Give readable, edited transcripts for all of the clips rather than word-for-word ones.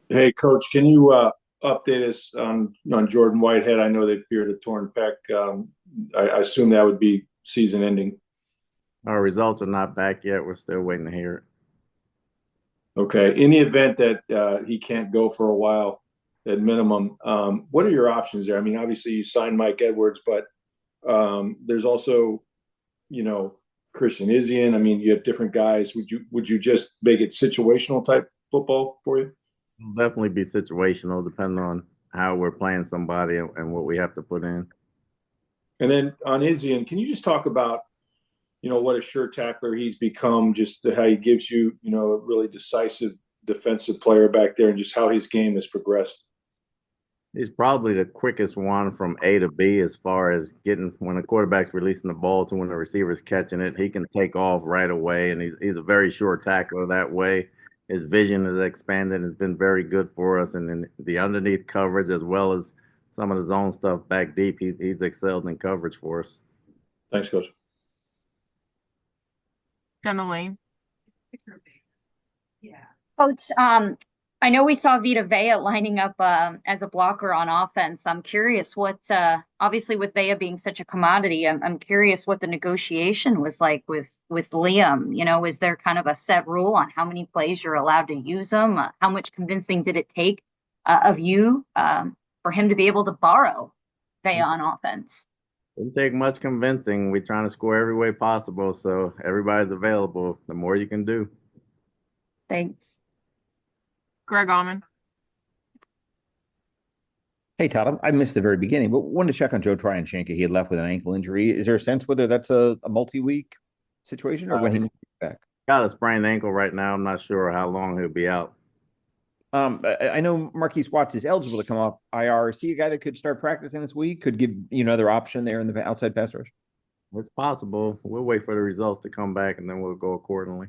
Hey, Coach, can you update us on Jordan Whitehead? I know they feared a torn pec. I assume that would be season ending. Our results are not back yet. We're still waiting to hear it. Okay. In the event that he can't go for a while, at minimum, what are your options there? I mean, obviously you signed Mike Edwards, but there's also, you know, Christian Izien. I mean, you have different guys. Would you just make it situational type football for you? It'll definitely be situational, depending on how we're playing somebody and what we have to put in. And then on Izien, can you just talk about what a sure tackler he's become, just how he gives you, a really decisive defensive player back there and just how his game has progressed. He's probably the quickest one from A to B as far as getting when the quarterback's releasing the ball to when the receiver's catching it. He can take off right away, and he's a very short tackler that way. His vision has expanded, has been very good for us, and then the underneath coverage as well as some of the zone stuff back deep, he's excelled in coverage for us. Thanks, Coach. Jenna Lane. Coach, I know we saw Vita Vea lining up as a blocker on offense. I'm curious obviously with Vea being such a commodity, I'm curious what the negotiation was like with Liam. Is there kind of a set rule on how many plays you're allowed to use him? How much convincing did it take of you for him to be able to borrow Vea on offense? Didn't take much convincing. We're trying to score every way possible, so everybody's available. The more you can do. Thanks. Greg Allman. Hey, Todd, I missed the very beginning, but wanted to check on Joe Tryon-Shanka. He had left with an ankle injury. Is there a sense whether that's a multi-week situation or when he might be back? Got a sprained ankle right now. I'm not sure how long he'll be out. I know Marquise Watts is eligible to come off IR. Is he a guy that could start practicing this week? Could give another option there in the outside pass rush? It's possible. We'll wait for the results to come back and then we'll go accordingly.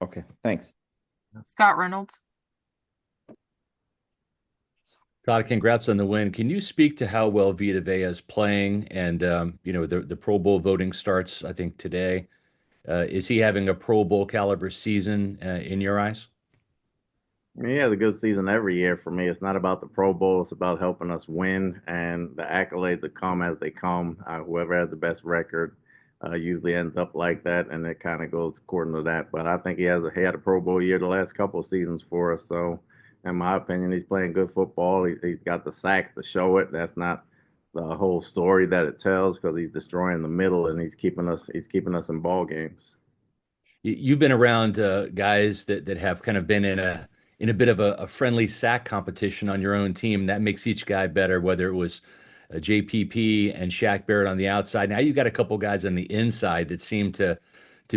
Okay, thanks. Scott Reynolds. Todd, congrats on the win. Can you speak to how well Vita Vea is playing? And the Pro Bowl voting starts, I think, today. Is he having a Pro Bowl caliber season in your eyes? I mean, he has a good season every year for me. It's not about the Pro Bowl. It's about helping us win, and the accolades that come as they come. Whoever has the best record usually ends up like that, and it kind of goes according to that. But I think he had a Pro Bowl year the last couple of seasons for us. So, in my opinion, he's playing good football. He's got the sacks to show it. That's not the whole story that it tells because he's destroying the middle and he's keeping us in ball games. You've been around guys that have kind of been in a bit of a friendly sack competition on your own team. That makes each guy better, whether it was JPP and Shaq Barrett on the outside. Now you've got a couple guys on the inside that seem to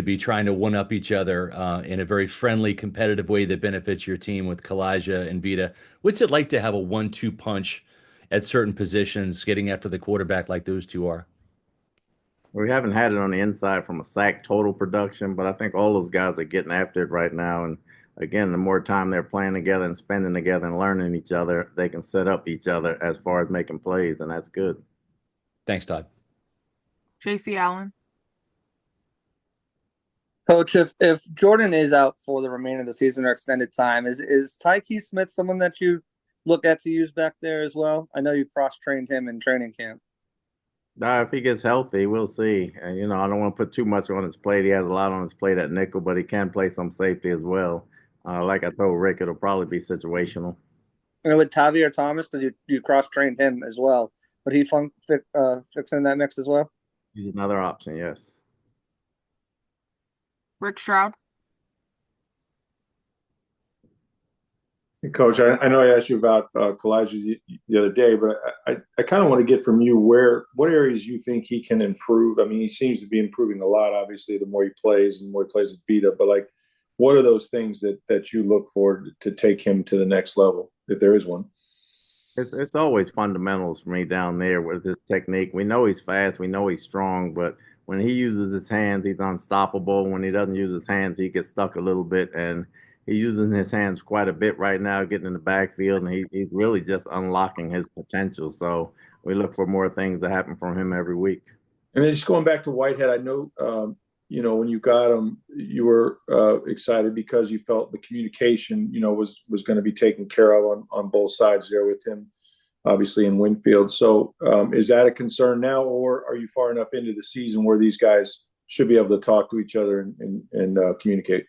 be trying to one up each other in a very friendly, competitive way that benefits your team with Kalijah and Vita. What's it like to have a 1-2 punch at certain positions, getting after the quarterback like those two are? We haven't had it on the inside from a sack total production, but I think all those guys are getting after it right now. And again, the more time they're playing together and spending together and learning each other, they can set up each other as far as making plays, and that's good. Thanks, Todd. JC Allen. Coach, if Jordan is out for the remainder of the season or extended time, is Tyke Smith someone that you look at to use back there as well? I know you cross trained him in training camp. If he gets healthy, we'll see. And, I don't want to put too much on his plate. He has a lot on his plate at nickel, but he can play some safety as well. Like I told Rick, it'll probably be situational. And with Tavier Thomas, because you cross trained him as well, would he fix in that mix as well? He's another option, yes. Rick Stroud. Coach, I know I asked you about Kalijah the other day, but I kind of want to get from you what areas you think he can improve. I mean, he seems to be improving a lot. Obviously, the more he plays, and the more he plays with Vita. But like, what are those things that you look for to take him to the next level, if there is one? It's always fundamentals for me down there with his technique. We know he's fast, we know he's strong, but when he uses his hands, he's unstoppable. When he doesn't use his hands, he gets stuck a little bit, and he's using his hands quite a bit right now, getting in the backfield, and he's really just unlocking his potential. So we look for more things to happen from him every week. And then just going back to Whitehead, I know when you got him, you were excited because you felt the communication, was going to be taken care of on both sides there with him, obviously in Winfield. So is that a concern now, or are you far enough into the season where these guys should be able to talk to each other and communicate?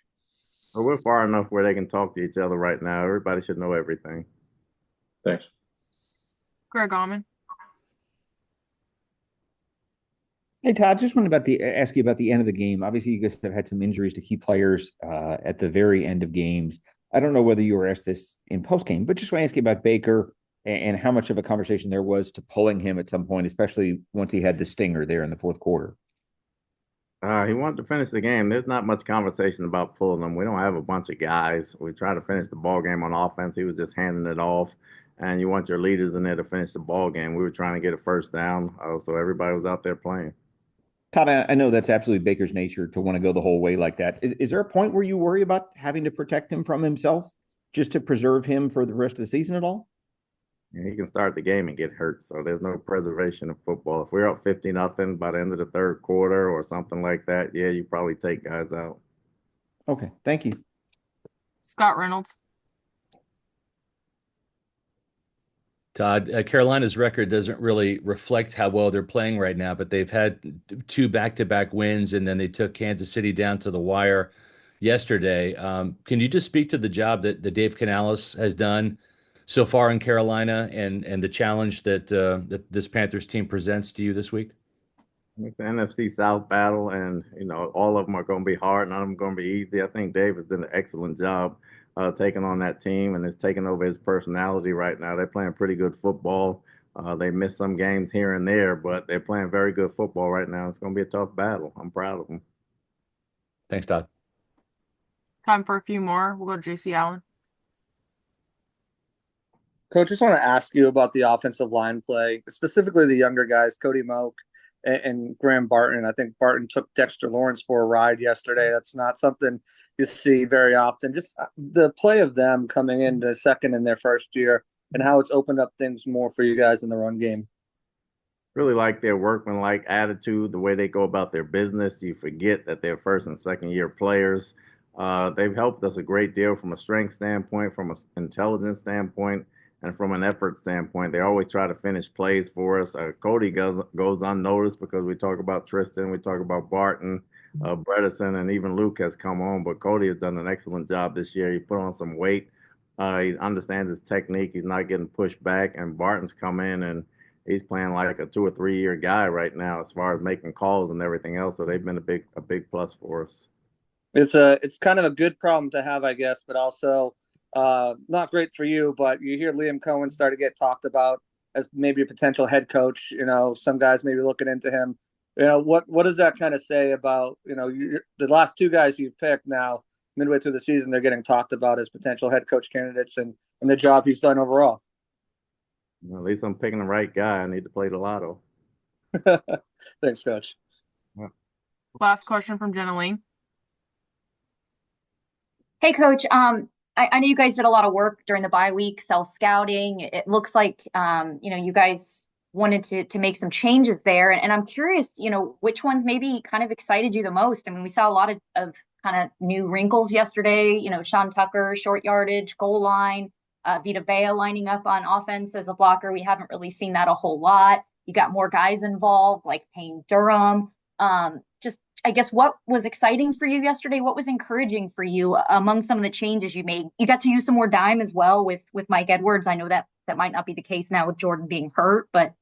Well, we're far enough where they can talk to each other right now. Everybody should know everything. Thanks. Greg Auman. Hey Todd, just wanted ask you about the end of the game. Obviously, you guys have had some injuries to key players at the very end of games. I don't know whether you were asked this in post game, but just want to ask you about Baker and how much of a conversation there was to pulling him at some point, especially once he had the stinger there in the fourth quarter. He wanted to finish the game. There's not much conversation about pulling them. We don't have a bunch of guys. We try to finish the ball game on offense. He was just handing it off, and you want your leaders in there to finish the ball game. We were trying to get a first down, so everybody was out there playing. Todd, I know that's absolutely Baker's nature to want to go the whole way like that. Is there a point where you worry about having to protect him from himself just to preserve him for the rest of the season at all? Yeah, he can start the game and get hurt, so there's no preservation of football. If we're up 50-0 by the end of the third quarter or something like that, yeah, you probably take guys out. Okay, thank you. Scott Reynolds. Todd, Carolina's record doesn't really reflect how well they're playing right now, but they've had 2 back-to-back wins, and then they took Kansas City down to the wire yesterday. Can you just speak to the job that Dave Canales has done so far in Carolina and the challenge that this Panthers team presents to you this week? It's the NFC South battle, and all of them are going to be hard. None of them are going to be easy. I think Dave has done an excellent job taking on that team, and it's taking over his personality right now. They're playing pretty good football. They missed some games here and there, but they're playing very good football right now. It's going to be a tough battle. I'm proud of them. Thanks, Todd. Time for a few more. We'll go to JC Allen. Coach, just want to ask you about the offensive line play, specifically the younger guys, Cody Moak and Graham Barton. I think Barton took Dexter Lawrence for a ride yesterday. That's not something you see very often. Just the play of them coming into second in their first year and how it's opened up things more for you guys in the run game. Really like their workmanlike attitude, the way they go about their business. You forget that they're first and second year players. They've helped us a great deal from a strength standpoint, from an intelligence standpoint, and from an effort standpoint. They always try to finish plays for us. Cody goes unnoticed because we talk about Tristan, we talk about Barton, Bredesen, and even Luke has come on. But Cody has done an excellent job this year. He put on some weight. He understands his technique. He's not getting pushed back. And Barton's come in and he's playing like a 2 or 3 year guy right now as far as making calls and everything else. So they've been a big plus for us. It's kind of a good problem to have, I guess, but also not great for you. But you hear Liam Cohen start to get talked about as maybe a potential head coach. Some guys maybe looking into him. What does that kind of say about the last 2 guys you've picked now midway through the season? They're getting talked about as potential head coach candidates and the job he's done overall. Well, at least I'm picking the right guy. I need to play the lotto. Thanks, Coach. Yeah. Last question from Jenna Lane. Hey, Coach. I know you guys did a lot of work during the bye week, self-scouting. It looks like, you guys wanted to make some changes there. And I'm curious, which ones maybe kind of excited you the most? I mean, we saw a lot of kind of new wrinkles yesterday, Sean Tucker, short yardage, goal line, Vita Vea lining up on offense as a blocker. We haven't really seen that a whole lot. You got more guys involved, like Payne Durham. I guess what was exciting for you yesterday? What was encouraging for you among some of the changes you made? You got to use some more dime as well with Mike Edwards. I know that might not be the case now with Jordan being hurt, but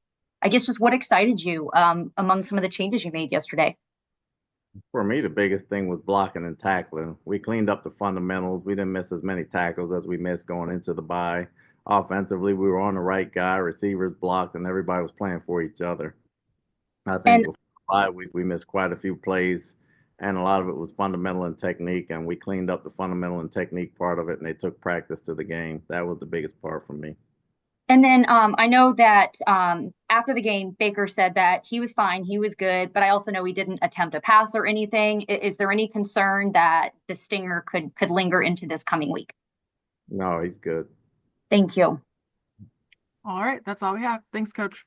I guess just what excited you among some of the changes you made yesterday? For me, the biggest thing was blocking and tackling. We cleaned up the fundamentals. We didn't miss as many tackles as we missed going into the bye. Offensively, we were on the right guy. Receivers blocked, and everybody was playing for each other. I think before the bye week, we missed quite a few plays, and a lot of it was fundamental and technique, and we cleaned up the fundamental and technique part of it, and they took practice to the game. That was the biggest part for me. And then I know that after the game, Baker said that he was fine, he was good, but I also know he didn't attempt a pass or anything. Is there any concern that the stinger could linger into this coming week? No, he's good. Thank you. All right, that's all we have. Thanks, Coach.